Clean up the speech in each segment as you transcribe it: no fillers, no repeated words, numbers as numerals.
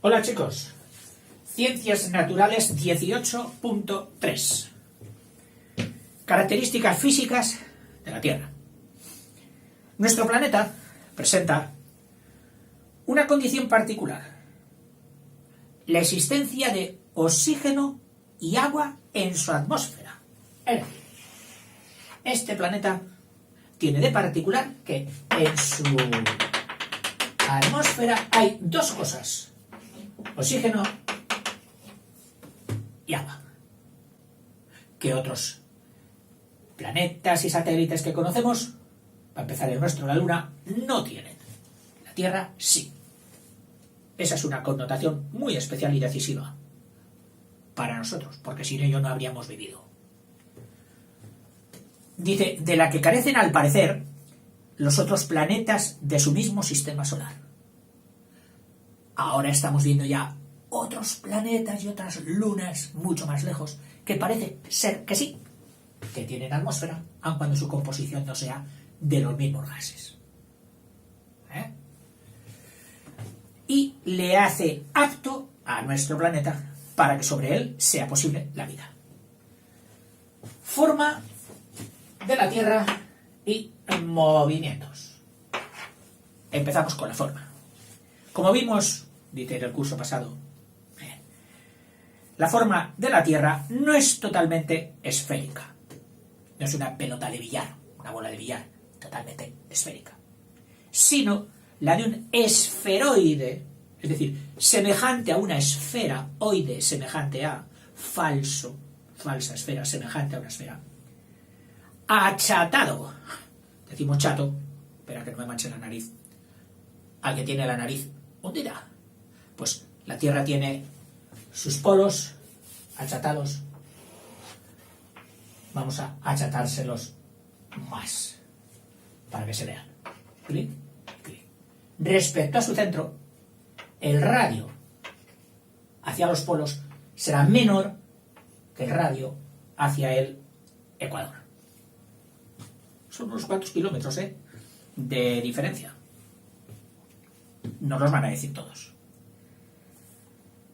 Hola chicos, Ciencias Naturales 18.3. Características físicas de la Tierra. Nuestro planeta presenta una condición particular: la existencia de oxígeno y agua en su atmósfera. Es decir, este planeta tiene de particular que en su atmósfera hay dos cosas: oxígeno y agua, que otros planetas y satélites que conocemos, para empezar el nuestro, la Luna, no tienen. La Tierra sí. Esa es una connotación muy especial y decisiva para nosotros, porque sin ello no habríamos vivido. Dice, de la que carecen al parecer los otros planetas de su mismo sistema solar. Ahora estamos viendo ya otros planetas y otras lunas mucho más lejos, que parece ser que sí, que tienen atmósfera, aun cuando su composición no sea de los mismos gases. Y le hace apto a nuestro planeta para que sobre él sea posible la vida. Forma de la Tierra y movimientos. Empezamos con la forma. Como vimos, dice en el curso pasado, la forma de la Tierra no es totalmente esférica. No es una pelota de billar, una bola de billar totalmente esférica, sino la de un esferoide, es decir, semejante a una esfera, oide semejante a falsa esfera, semejante a una esfera, achatado. Decimos chato, espera que no me manche la nariz, al que tiene la nariz hundida. Pues la Tierra tiene sus polos achatados. Vamos a achatárselos más para que se vean. ¿Clic? Clic. Respecto a su centro, el radio hacia los polos será menor que el radio hacia el ecuador. Son unos cuantos kilómetros de diferencia. No los van a decir todos.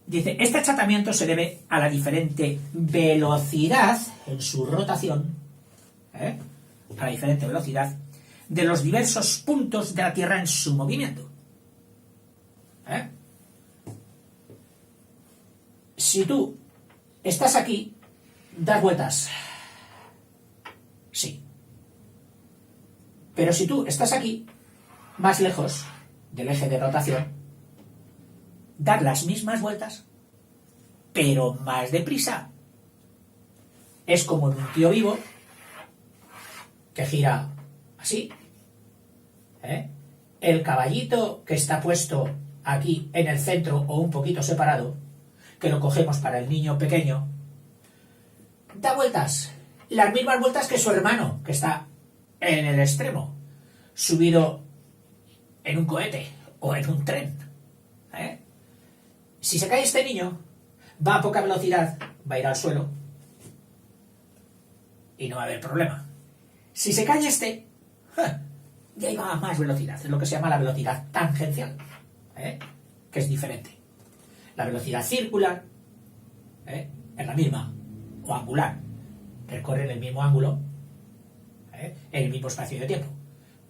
Dice, este achatamiento se debe a la diferente velocidad en su rotación, a la diferente velocidad de los diversos puntos de la Tierra en su movimiento. Si tú estás aquí, das vueltas. Sí. Pero si tú estás aquí, más lejos del eje de rotación, dar las mismas vueltas, pero más deprisa. Es como en un tío vivo que gira así. El caballito que está puesto aquí en el centro o un poquito separado, que lo cogemos para el niño pequeño, da vueltas, las mismas vueltas que su hermano, que está en el extremo, subido en un cohete o en un tren. Si se cae este niño, va a poca velocidad, va a ir al suelo y no va a haber problema. Si se cae este, ya iba a más velocidad, es lo que se llama la velocidad tangencial, que es diferente. La velocidad circular es la misma, o angular, recorre en el mismo ángulo, en el mismo espacio de tiempo.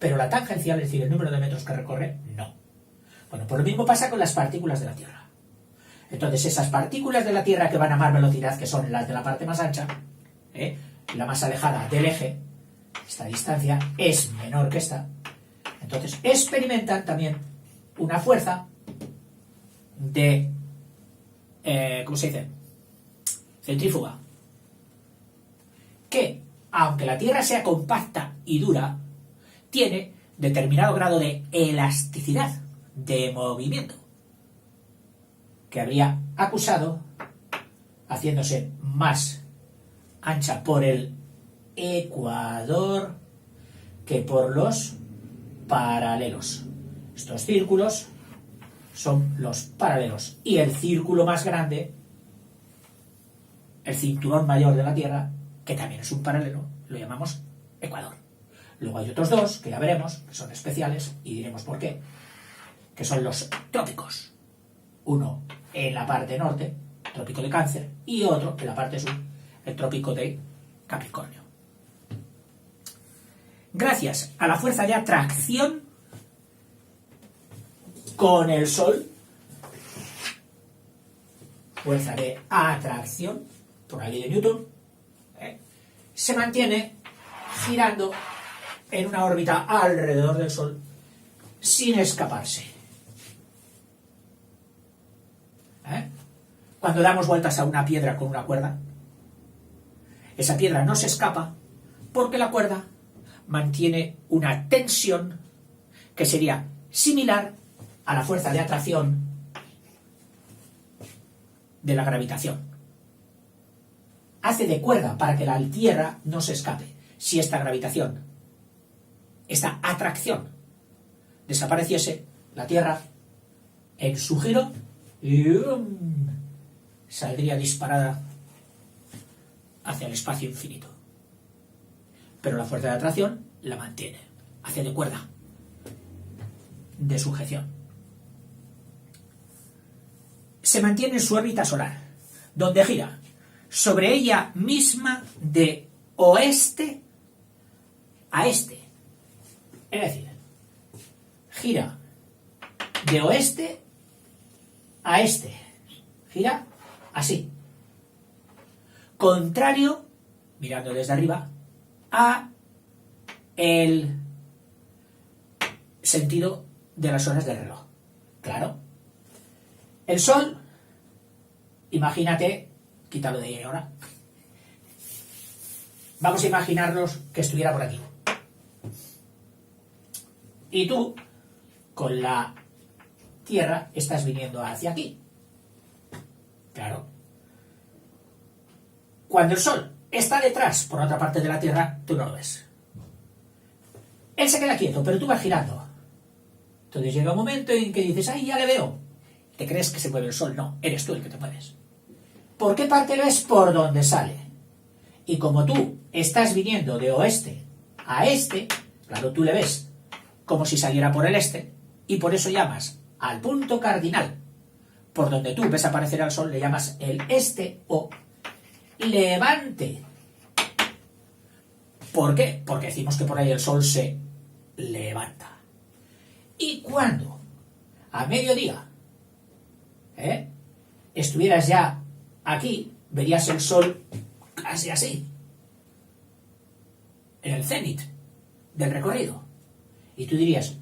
Pero la tangencial, es decir, el número de metros que recorre, no. Bueno, pues lo mismo pasa con las partículas de la Tierra. Entonces, esas partículas de la Tierra que van a más velocidad, que son las de la parte más ancha, la más alejada del eje, esta distancia es menor que esta. Entonces, experimentan también una fuerza de, ¿cómo se dice? Centrífuga. Que, aunque la Tierra sea compacta y dura, tiene determinado grado de elasticidad, de movimiento, que habría acusado, haciéndose más ancha por el ecuador que por los paralelos. Estos círculos son los paralelos, y el círculo más grande, el cinturón mayor de la Tierra, que también es un paralelo, lo llamamos ecuador. Luego hay otros dos, que ya veremos, que son especiales, y diremos por qué, que son los trópicos, Uno en la parte norte, trópico de Cáncer, y otro en la parte sur, el trópico de Capricornio. Gracias a la fuerza de atracción con el Sol, fuerza de atracción por la ley de Newton, se mantiene girando en una órbita alrededor del Sol sin escaparse. Cuando damos vueltas a una piedra con una cuerda, esa piedra no se escapa porque la cuerda mantiene una tensión que sería similar a la fuerza de atracción de la gravitación. Hace de cuerda para que la Tierra no se escape. Si esta gravitación, esta atracción, desapareciese, la Tierra, en su giro, saldría disparada hacia el espacio infinito. Pero la fuerza de atracción la mantiene, hace de cuerda, de sujeción. Se mantiene en su órbita solar, donde gira sobre ella misma de oeste a este. Es decir, gira de oeste a este. Gira así. Contrario, mirando desde arriba, a el sentido de las horas del reloj. Claro. El Sol, imagínate, quítalo de ahí ahora. Vamos a imaginarnos que estuviera por aquí. Y tú, con la Tierra, estás viniendo hacia aquí. Claro. Cuando el Sol está detrás, por otra parte de la Tierra, tú no lo ves. Él se queda quieto, pero tú vas girando. Entonces llega un momento en que dices, ¡ay, ya le veo! ¿Te crees que se mueve el Sol? No, eres tú el que te mueves. ¿Por qué parte lo ves? Por donde sale. Y como tú estás viniendo de oeste a este, claro, tú le ves como si saliera por el este, y por eso llamas al punto cardinal por donde tú ves aparecer al Sol, le llamas el este o levante. ¿Por qué? Porque decimos que por ahí el Sol se levanta. Y cuando a mediodía estuvieras ya aquí, verías el Sol casi así, en el cenit del recorrido. Y tú dirías,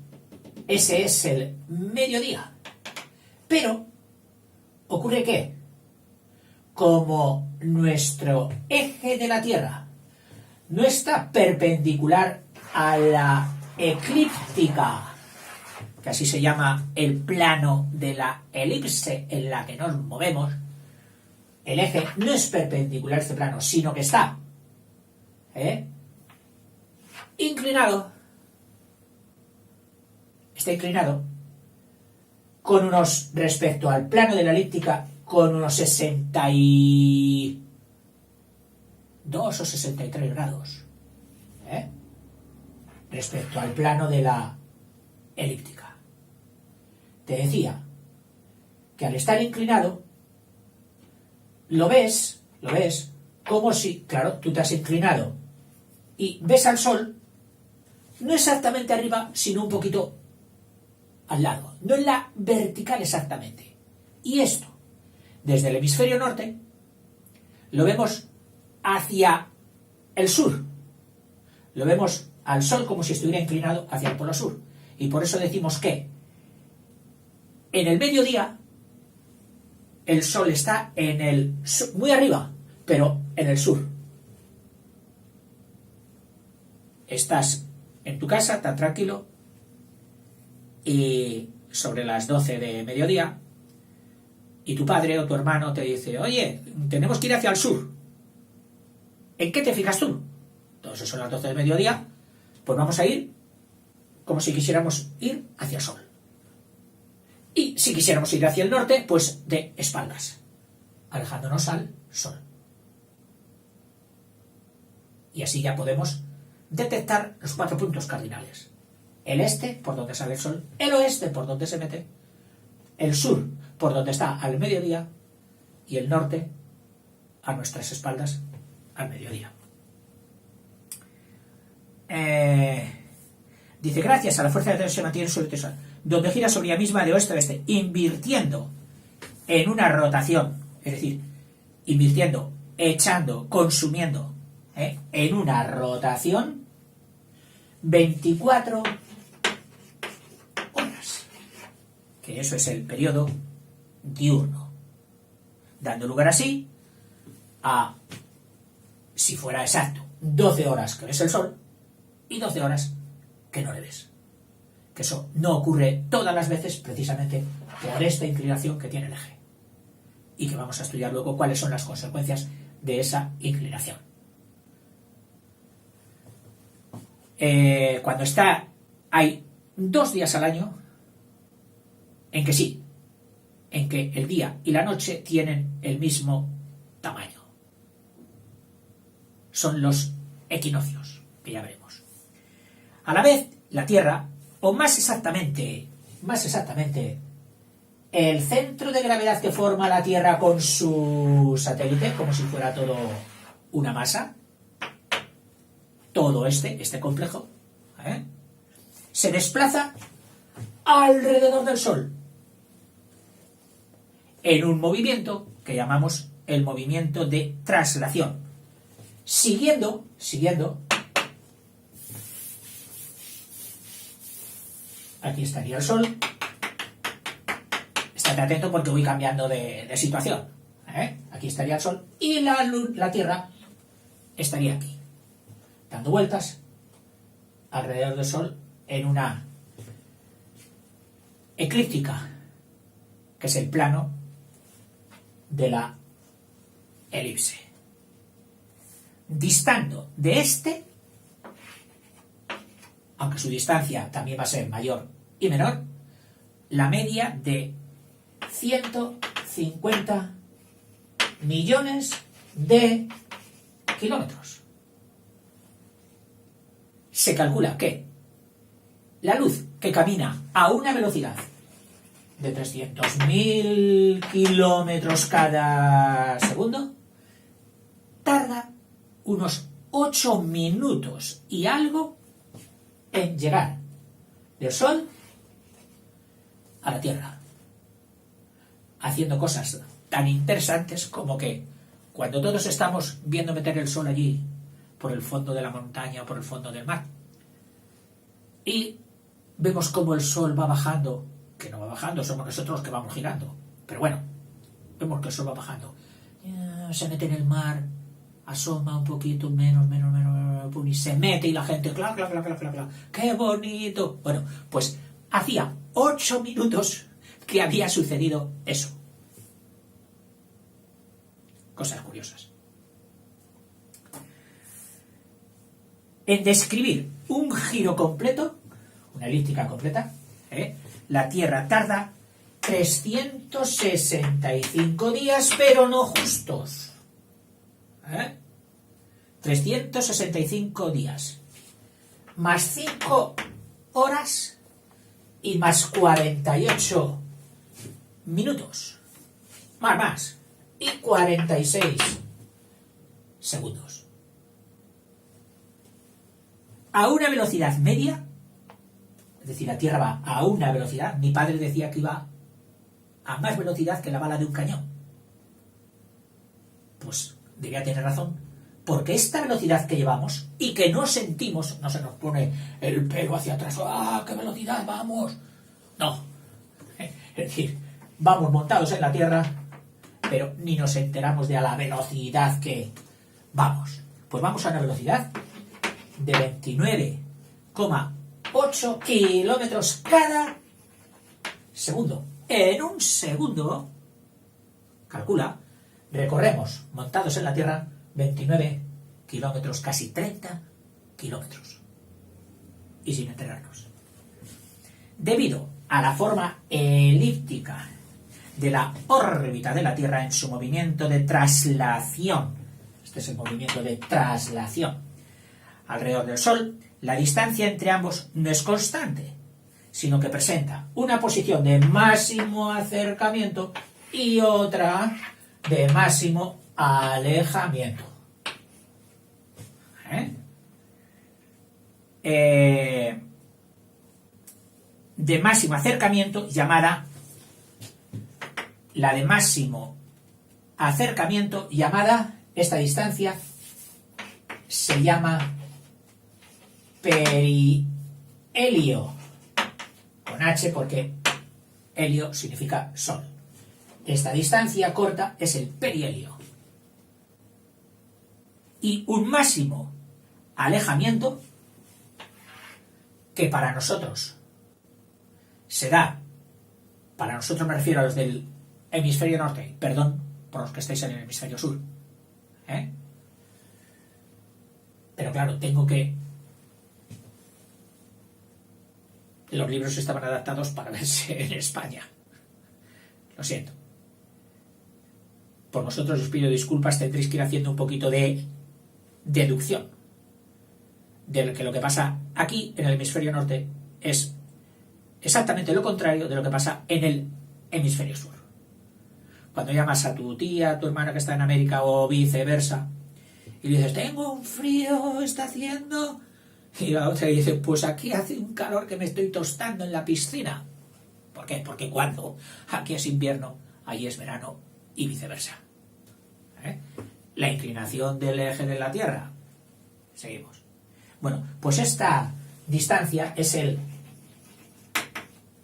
ese es el mediodía. Pero ocurre que, como nuestro eje de la Tierra no está perpendicular a la eclíptica, que así se llama el plano de la elipse en la que nos movemos, el eje no es perpendicular a este plano, sino que está inclinado. Está inclinado con unos, respecto al plano de la elíptica, con unos 62 o 63 grados. Respecto al plano de la elíptica. Te decía que al estar inclinado, lo ves como si, claro, tú te has inclinado y ves al Sol, no exactamente arriba, sino un poquito al lado, no en la vertical exactamente. Y esto, desde el hemisferio norte, lo vemos hacia el sur. Lo vemos al Sol como si estuviera inclinado hacia el polo sur. Y por eso decimos que en el mediodía el Sol está en el muy arriba, pero en el sur. Estás en tu casa, tan tranquilo, y sobre las 12 de mediodía, y tu padre o tu hermano te dice, oye, tenemos que ir hacia el sur. ¿En qué te fijas tú? Entonces son las 12 de mediodía, pues vamos a ir como si quisiéramos ir hacia el Sol. Y si quisiéramos ir hacia el norte, pues de espaldas, alejándonos al Sol. Y así ya podemos detectar los 4 puntos cardinales. El este, por donde sale el Sol, el oeste, por donde se mete, el sur, por donde está al mediodía y el norte a nuestras espaldas al mediodía. Dice, gracias a la fuerza de Dios se mantiene sobre el sol, donde gira sobre ella misma de oeste a oeste, invirtiendo en una rotación, es decir, invirtiendo, echando, consumiendo, en una rotación 24 horas, que eso es el periodo diurno, dando lugar así a, si fuera exacto, 12 horas que ves el sol y 12 horas que no le ves. Que eso no ocurre todas las veces precisamente por esta inclinación que tiene el eje. Y que vamos a estudiar luego cuáles son las consecuencias de esa inclinación. Cuando hay 2 días al año en que sí, en que el día y la noche tienen el mismo tamaño. Son los equinoccios, que ya veremos. A la vez, la Tierra, o más exactamente, el centro de gravedad que forma la Tierra con su satélite, como si fuera todo una masa, todo este complejo, se desplaza alrededor del Sol en un movimiento que llamamos el movimiento de traslación, siguiendo aquí estaría el Sol. Estate atento porque voy cambiando de situación. Aquí estaría el Sol y la Tierra estaría aquí, dando vueltas alrededor del Sol en una eclíptica, que es el plano de la elipse, distando de este, aunque su distancia también va a ser mayor y menor, la media de 150 millones de kilómetros. Se calcula que la luz que camina a una velocidad de 300.000 kilómetros cada segundo tarda unos 8 minutos y algo en llegar del Sol a la Tierra, haciendo cosas tan interesantes como que cuando todos estamos viendo meter el Sol allí por el fondo de la montaña o por el fondo del mar y vemos cómo el Sol va bajando, que no va bajando, somos nosotros los que vamos girando, pero bueno, vemos que el Sol va bajando, se mete en el mar, asoma un poquito menos, y se mete y la gente, clac, ¡qué bonito! Bueno, pues hacía 8 minutos que había sucedido eso. Cosas curiosas. En describir un giro completo, una elíptica completa, la Tierra tarda 365 días, pero no justos. 365 días, más 5 horas y más 48 minutos, más, y 46 segundos. A una velocidad media, es decir, la Tierra va a una velocidad, mi padre decía que iba a más velocidad que la bala de un cañón. Pues debía tener razón, porque esta velocidad que llevamos y que no sentimos, no se nos pone el pelo hacia atrás, ¡ah, qué velocidad, vamos! No, es decir, vamos montados en la Tierra, pero ni nos enteramos de a la velocidad que vamos. Pues vamos a una velocidad de 29,8 kilómetros cada segundo. En un segundo, calcula, recorremos, montados en la Tierra, 29 kilómetros, casi 30 kilómetros. Y sin enterarnos. Debido a la forma elíptica de la órbita de la Tierra en su movimiento de traslación, este es el movimiento de traslación alrededor del Sol, la distancia entre ambos no es constante, sino que presenta una posición de máximo acercamiento y otra de máximo alejamiento. De máximo acercamiento, llamada la de máximo acercamiento, llamada esta distancia, se llama perihelio, con H porque helio significa sol. Esta distancia corta es el perihelio. Y un máximo alejamiento, que para nosotros se da, para nosotros me refiero a los del hemisferio norte, perdón por los que estáis en el hemisferio sur, pero claro, los libros estaban adaptados para verse en España, lo siento. Por vosotros os pido disculpas, tendréis que ir haciendo un poquito de deducción de que lo que pasa aquí en el hemisferio norte es exactamente lo contrario de lo que pasa en el hemisferio sur. Cuando llamas a tu tía, a tu hermana que está en América o viceversa, y le dices, tengo un frío, está haciendo, y la otra dice, pues aquí hace un calor que me estoy tostando en la piscina. ¿Por qué? Porque cuando aquí es invierno, allí es verano y viceversa. La inclinación del eje de la Tierra. Seguimos. Bueno, pues esta distancia es el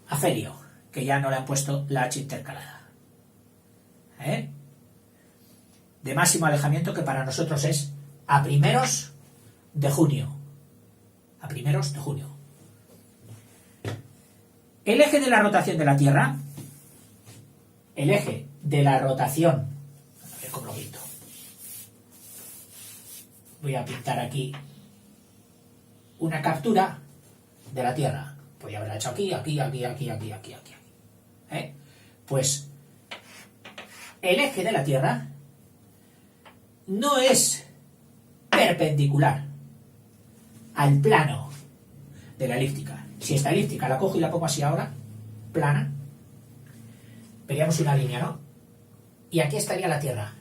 afelio, que ya no le han puesto la H intercalada. De máximo alejamiento, que para nosotros es a primeros de junio. A primeros de junio. El eje de la rotación de la Tierra, el eje de la rotación, a ver cómo lo pinto. Voy a pintar aquí una captura de la Tierra. Podría haberla hecho aquí. Pues el eje de la Tierra no es perpendicular al plano de la elíptica. Si esta elíptica la cojo y la pongo así ahora, plana, veríamos una línea, ¿no? Y aquí estaría la Tierra.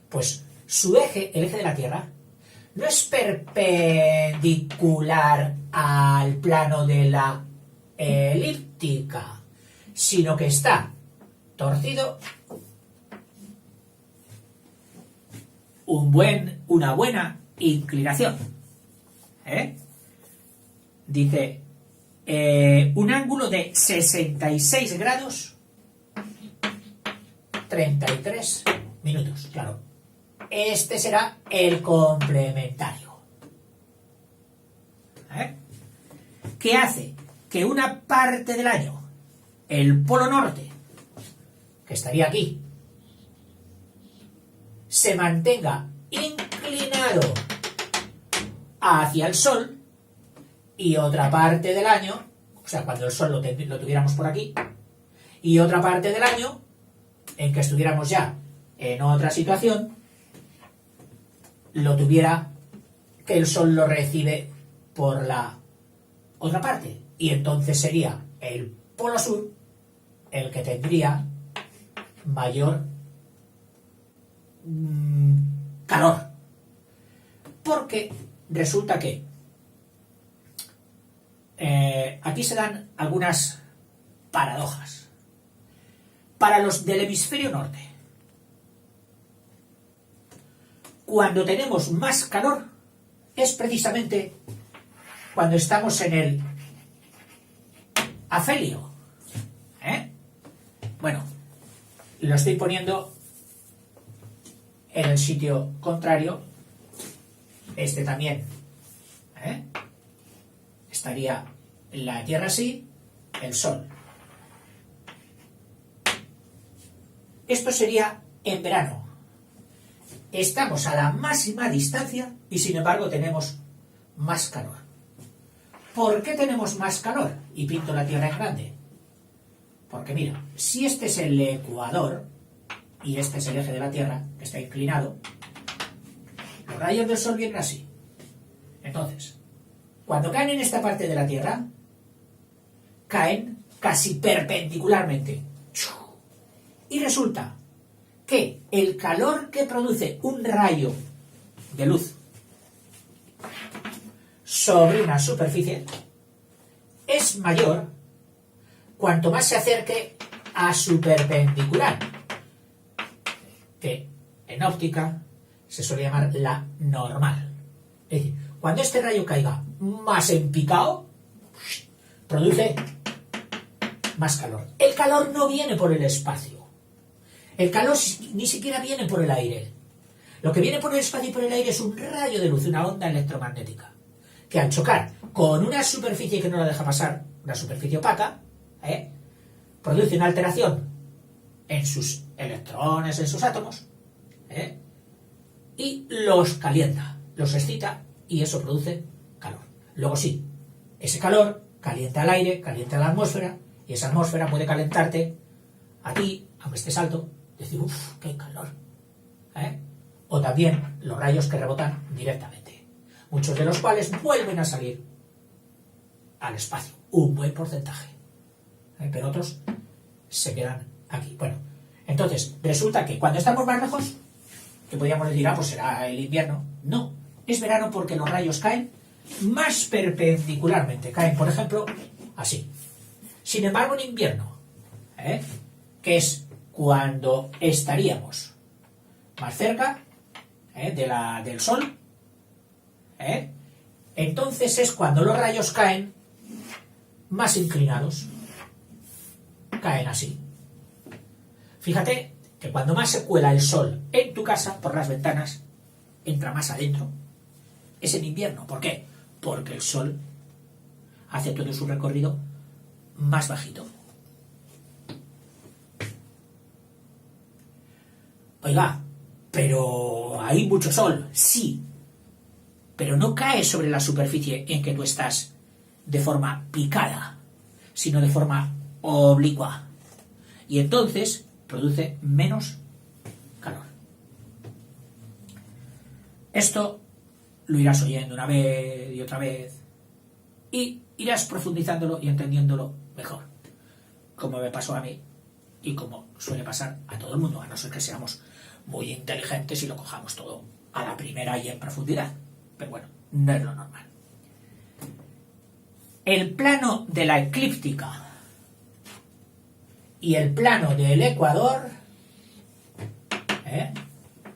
Pues su eje, el eje de la Tierra, no es perpendicular al plano de la elíptica, sino que está torcido una buena inclinación. Dice un ángulo de 66 grados 33 minutos. Claro, este será el complementario. ¿Qué hace? Que una parte del año, el polo norte, que estaría aquí, se mantenga inclinado hacia el sol, y otra parte del año, o sea, cuando el sol lo tuviéramos por aquí, y otra parte del año en que estuviéramos ya en otra situación, lo tuviera que el sol lo recibe por la otra parte, y entonces sería el polo sur el que tendría mayor calor, porque resulta que aquí se dan algunas paradojas. Para los del hemisferio norte, cuando tenemos más calor es precisamente cuando estamos en el afelio. Bueno, lo estoy poniendo en el sitio contrario. Este también estaría la Tierra así, el Sol. Esto sería en verano. Estamos a la máxima distancia y sin embargo tenemos más calor. ¿Por qué tenemos más calor? Y pinto la Tierra en grande. Porque mira, si este es el ecuador y este es el eje de la Tierra, que está inclinado, los rayos del Sol vienen así. Entonces, cuando caen en esta parte de la Tierra, caen casi perpendicularmente. Y resulta que el calor que produce un rayo de luz sobre una superficie es mayor cuanto más se acerque a su perpendicular, que en óptica se suele llamar la normal. Es decir, cuando este rayo caiga más en picado, produce más calor. El calor no viene por el espacio. El calor ni siquiera viene por el aire. Lo que viene por el espacio y por el aire es un rayo de luz, una onda electromagnética, que al chocar con una superficie que no la deja pasar, una superficie opaca, produce una alteración en sus electrones, en sus átomos, y los calienta, los excita, y eso produce calor. Luego sí, ese calor calienta el aire, calienta la atmósfera, y esa atmósfera puede calentarte a ti, aunque estés alto, decir, uff, qué calor. O también los rayos que rebotan directamente, muchos de los cuales vuelven a salir al espacio, un buen porcentaje, pero otros se quedan aquí. Bueno, entonces resulta que cuando estamos más lejos, que podríamos decir, pues será el invierno. No, es verano porque los rayos caen más perpendicularmente, caen, por ejemplo, así. Sin embargo, en invierno, que es cuando estaríamos más cerca del Sol, entonces es cuando los rayos caen más inclinados, caen así. Fíjate que cuando más se cuela el Sol en tu casa por las ventanas, entra más adentro, es en invierno. ¿Por qué? Porque el Sol hace todo su recorrido más bajito. Oiga, pero hay mucho sol, sí, pero no cae sobre la superficie en que tú estás de forma picada, sino de forma oblicua, y entonces produce menos calor. Esto lo irás oyendo una vez y otra vez y irás profundizándolo y entendiéndolo mejor, como me pasó a mí y como suele pasar a todo el mundo, a no ser que seamos muy inteligentes y lo cojamos todo a la primera y en profundidad. Pero bueno, no es lo normal. El plano de la eclíptica y el plano del ecuador,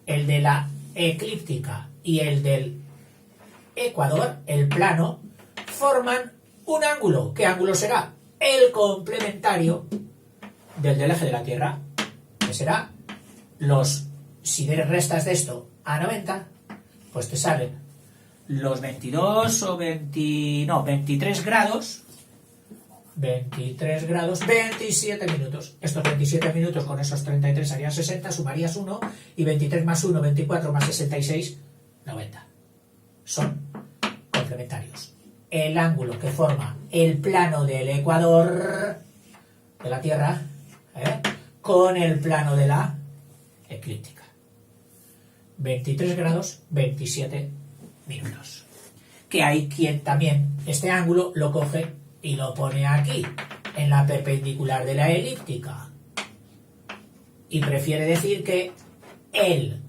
el de la eclíptica y el del ecuador, el plano, forman un ángulo. ¿Qué ángulo será? El complementario del eje de la Tierra, que será si restas de esto a 90, pues te salen los 22 o 23 grados, 27 minutos. Estos 27 minutos con esos 33 harían 60, sumarías 1, y 23 más 1, 24 más 66, 90. Son complementarios. El ángulo que forma el plano del ecuador de la Tierra con el plano de la eclíptica. 23 grados, 27 minutos. Que hay quien también este ángulo lo coge y lo pone aquí, en la perpendicular de la elíptica. Y prefiere decir que el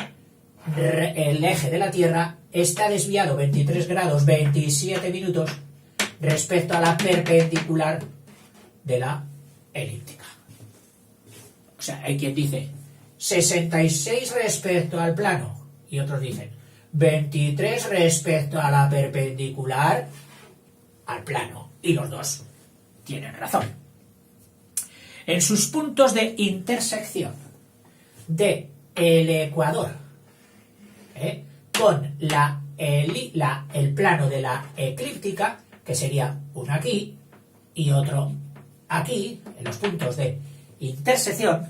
eje de la Tierra está desviado 23 grados, 27 minutos respecto a la perpendicular de la elíptica. O sea, hay quien dice 66 respecto al plano y otros dicen 23 respecto a la perpendicular al plano, y los dos tienen razón. En sus puntos de intersección de el ecuador con el plano de la eclíptica, que sería uno aquí y otro aquí, en los puntos de intersección,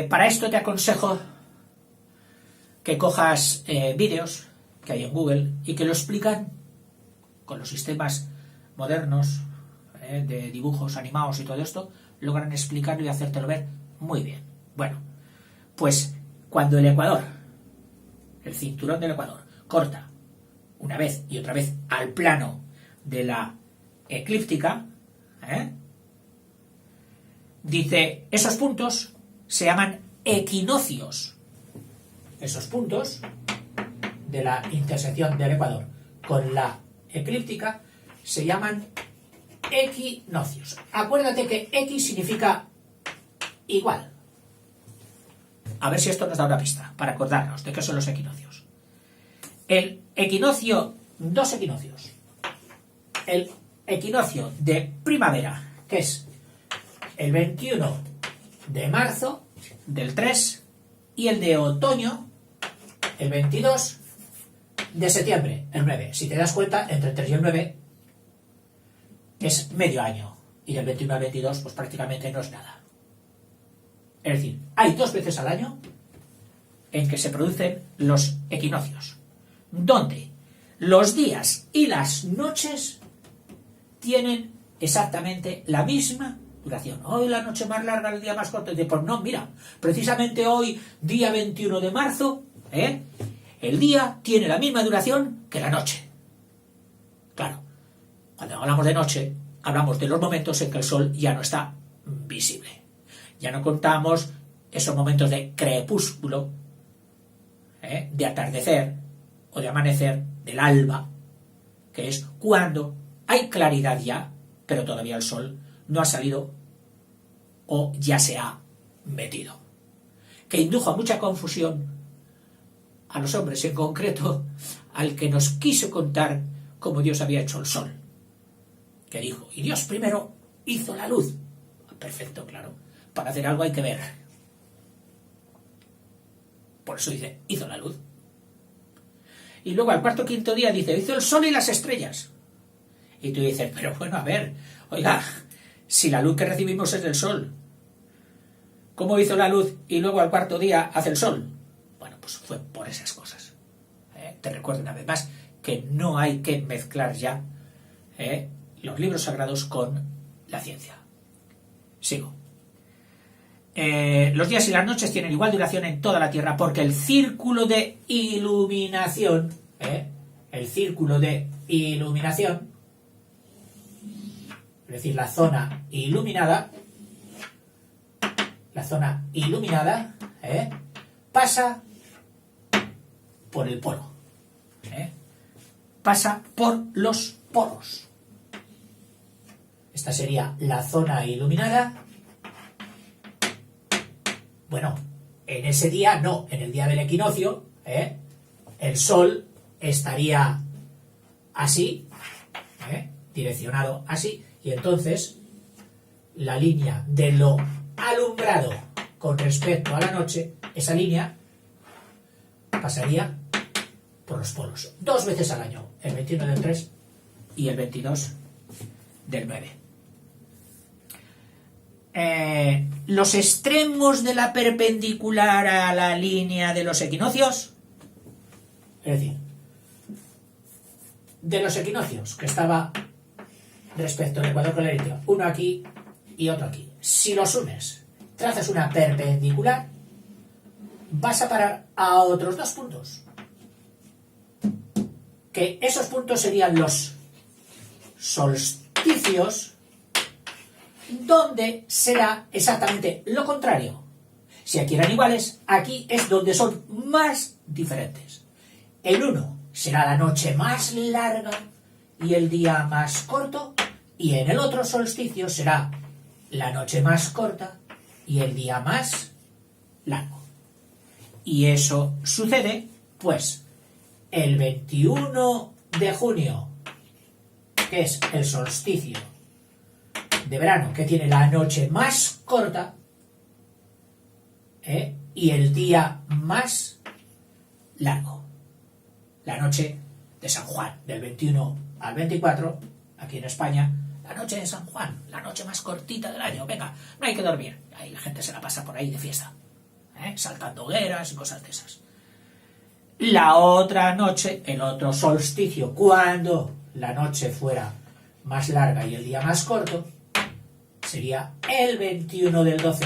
para esto te aconsejo que cojas vídeos que hay en Google y que lo explican con los sistemas modernos de dibujos animados y todo esto, logran explicarlo y hacértelo ver muy bien. Bueno, pues cuando el ecuador, el cinturón del ecuador, corta una vez y otra vez al plano de la eclíptica, dice, esos puntos se llaman equinoccios. Esos puntos de la intersección del ecuador con la eclíptica se llaman equinoccios. Acuérdate que X significa igual. A ver si esto nos da una pista para acordarnos de qué son los equinoccios. El equinoccio, dos equinoccios. El equinoccio de primavera, que es el 21 de marzo del 3, y el de otoño, el 22 de septiembre, el 9. Si te das cuenta, entre el 3 y el 9 es medio año, y del 21 al 22 pues prácticamente no es nada. Es decir, hay 2 veces al año en que se producen los equinoccios, donde los días y las noches tienen exactamente la misma duración. Hoy la noche más larga, el día más corto. Y pues no, mira, precisamente hoy, día 21 de marzo, el día tiene la misma duración que la noche. Claro, cuando hablamos de noche, hablamos de los momentos en que el sol ya no está visible. Ya no contamos esos momentos de crepúsculo, de atardecer o de amanecer, del alba, que es cuando hay claridad ya, pero todavía el sol no ha salido o ya se ha metido. Que indujo a mucha confusión a los hombres, en concreto al que nos quiso contar cómo Dios había hecho el sol. Que dijo, y Dios primero hizo la luz. Perfecto, claro. Para hacer algo hay que ver. Por eso dice, hizo la luz. Y luego al cuarto o quinto día dice, hizo el sol y las estrellas. Y tú dices, pero bueno, a ver, oiga, si la luz que recibimos es del sol, ¿cómo hizo la luz y luego al cuarto día hace el sol? Bueno, pues fue por esas cosas. Te recuerdo una vez más que no hay que mezclar ya los libros sagrados con la ciencia. Sigo. Los días y las noches tienen igual duración en toda la Tierra porque el círculo de iluminación, es decir, la zona iluminada, pasa por el polo, pasa por los polos. Esta sería la zona iluminada. Bueno, en ese día no, en el día del equinoccio, el sol estaría así, direccionado así, y entonces la línea de lo alumbrado con respecto a la noche, esa línea pasaría por los polos. 2 veces al año, el 21 del 3 y el 22 del 9. Los extremos de la perpendicular a la línea de los equinoccios, es decir, de los equinoccios que estaba respecto al ecuador con la línea, uno aquí y otro aquí, si los unes, trazas una perpendicular, vas a parar a otros 2 puntos, que esos puntos serían los solsticios, donde será exactamente lo contrario. Si aquí eran iguales, aquí es donde son más diferentes. El uno será la noche más larga y el día más corto, y en el otro solsticio será la noche más corta y el día más largo. Y eso sucede, pues, el 21 de junio, que es el solsticio de verano, que tiene la noche más corta y el día más largo. La noche de San Juan, del 21 al 24, aquí en España, la noche de San Juan, la noche más cortita del año. Venga, no hay que dormir. Ahí la gente se la pasa por ahí de fiesta, saltando hogueras y cosas de esas. La otra noche, el otro solsticio, cuando la noche fuera más larga y el día más corto, sería el 21 del 12,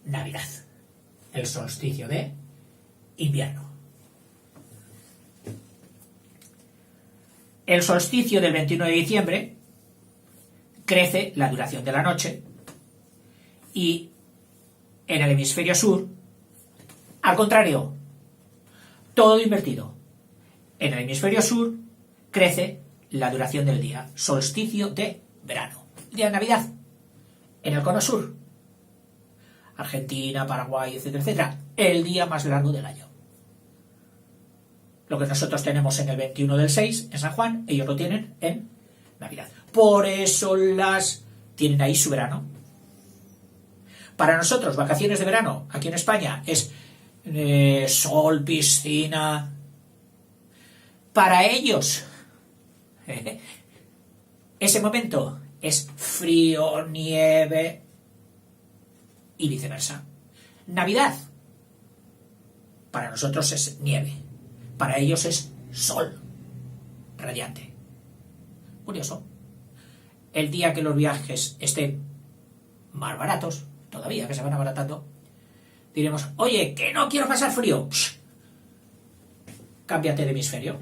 Navidad, el solsticio de invierno. el solsticio del 21 de diciembre crece la duración de la noche y en el hemisferio sur, al contrario, todo invertido. En el hemisferio sur crece la duración del día, solsticio de verano, día de Navidad. En el cono sur, Argentina, Paraguay, etcétera, etcétera, el día más largo del año. Lo que nosotros tenemos en el 21 del 6, en San Juan, ellos lo tienen en Navidad. Por eso las tienen ahí su verano. Para nosotros, vacaciones de verano, aquí en España, es sol, piscina. Para ellos, ese momento es frío, nieve y viceversa. Navidad, para nosotros es nieve. Para ellos es sol radiante. Curioso. El día que los viajes estén más baratos, todavía que se van abaratando, diremos, oye, que no quiero pasar frío. Psh, cámbiate de hemisferio.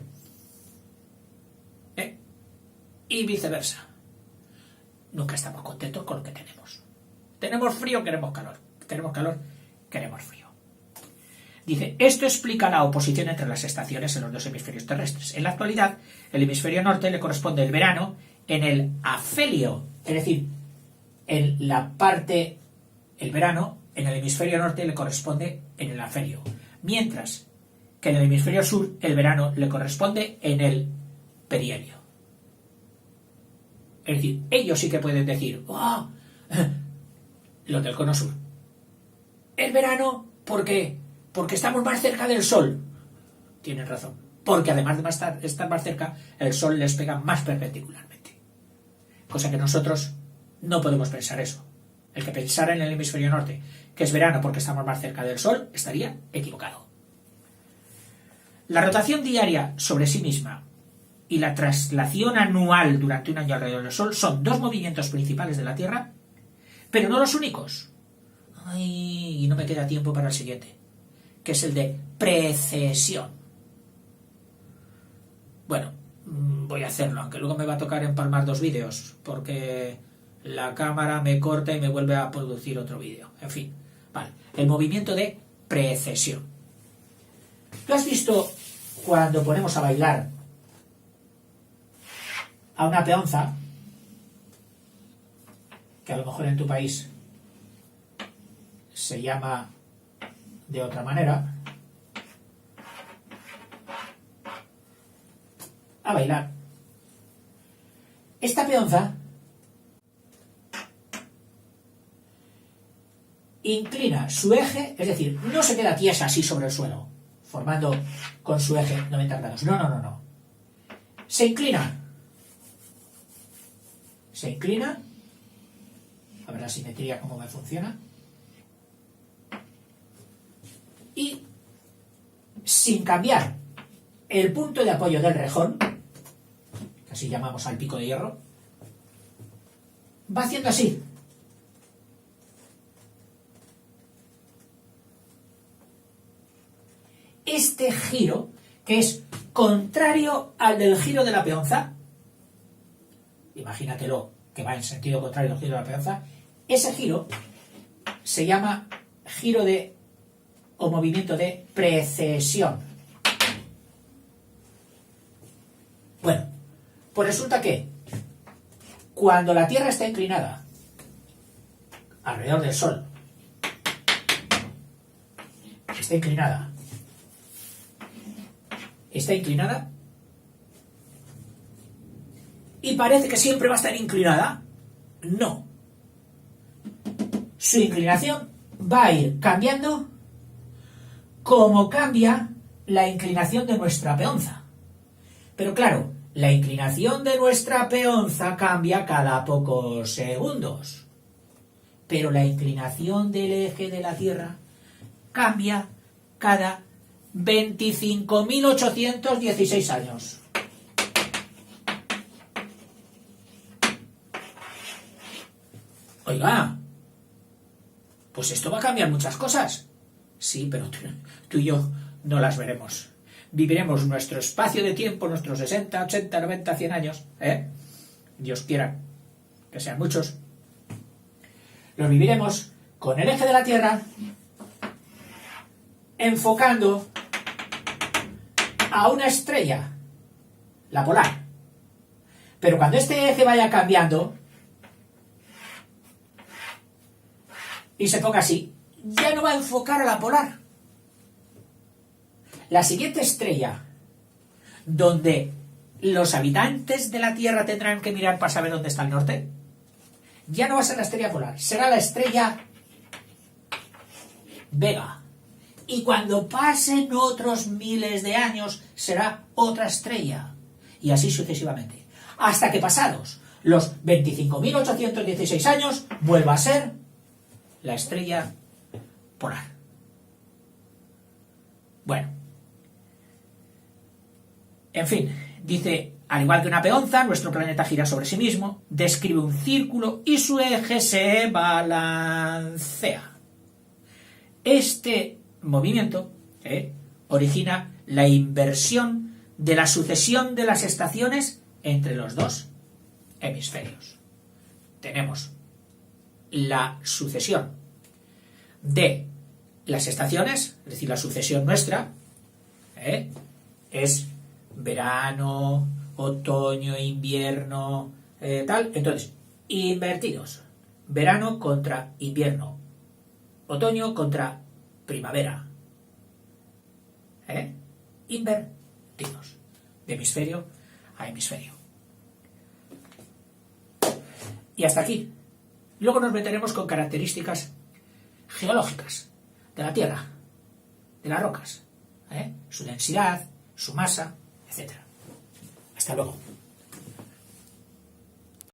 Y viceversa. Nunca estamos contentos con lo que tenemos. Tenemos frío, queremos calor. Tenemos calor, queremos frío. Dice, esto explica la oposición entre las estaciones en los dos hemisferios terrestres. En la actualidad, el hemisferio norte le corresponde el verano en el afelio, es decir, en la parte, el verano en el hemisferio norte le corresponde en el afelio, mientras que en el hemisferio sur el verano le corresponde en el perihelio. Es decir, ellos sí que pueden decir, ¡oh! Los del cono sur. El verano, ¿por qué? Porque estamos más cerca del sol. Tienen razón. Porque además de estar más cerca, el sol les pega más perpendicularmente. Cosa que nosotros no podemos pensar eso. El que pensara en el hemisferio norte que es verano porque estamos más cerca del sol estaría equivocado. La rotación diaria sobre sí misma y la traslación anual durante un año alrededor del sol son dos movimientos principales de la Tierra, pero no los únicos. Ay, y no me queda tiempo para el siguiente, que es el de precesión. Bueno, voy a hacerlo, aunque luego me va a tocar empalmar dos vídeos, porque la cámara me corta y me vuelve a producir otro vídeo. En fin, vale. El movimiento de precesión. ¿Tú has visto cuando ponemos a bailar a una peonza, que a lo mejor en tu país se llama de otra manera, a bailar? Esta peonza inclina su eje, es decir, no se queda tiesa así sobre el suelo, formando con su eje 90 grados. No. Se inclina. Se inclina. A ver la simetría cómo me funciona. Y sin cambiar el punto de apoyo del rejón, que así llamamos al pico de hierro, va haciendo así. Este giro, que es contrario al del giro de la peonza, imagínatelo que va en sentido contrario al giro de la peonza, ese giro se llama giro de o movimiento de precesión. Bueno, pues resulta que cuando la Tierra está inclinada alrededor del Sol, está inclinada y parece que siempre va a estar inclinada. No. Su inclinación va a ir cambiando como cambia la inclinación de nuestra peonza. Pero claro, la inclinación de nuestra peonza cambia cada pocos segundos. Pero la inclinación del eje de la Tierra cambia cada 25.816 años. Oiga, pues esto va a cambiar muchas cosas. Sí, pero tú y yo no las veremos. viviremos nuestro espacio de tiempo, nuestros 60, 80, 90, 100 años, Dios quiera que sean muchos, los viviremos con el eje de la Tierra enfocando a una estrella, la polar. Pero cuando este eje vaya cambiando y se ponga así, ya no va a enfocar a la polar. La siguiente estrella, donde los habitantes de la Tierra tendrán que mirar para saber dónde está el norte, ya no va a ser la estrella polar, será la estrella Vega. Y cuando pasen otros miles de años, será otra estrella. Y así sucesivamente. Hasta que pasados los 25.816 años, vuelva a ser la estrella polar. Bueno. En fin, dice, al igual que una peonza, nuestro planeta gira sobre sí mismo, describe un círculo y su eje se balancea. Este movimiento origina la inversión de la sucesión de las estaciones entre los dos hemisferios. Tenemos la sucesión de las estaciones, es decir, la sucesión nuestra, es verano, otoño, invierno, tal. Entonces, invertidos. Verano contra invierno. Otoño contra primavera. Invertidos. De hemisferio a hemisferio. Y hasta aquí. Luego nos meteremos con características geológicas de la Tierra, de las rocas, su densidad, su masa, etc. Hasta luego.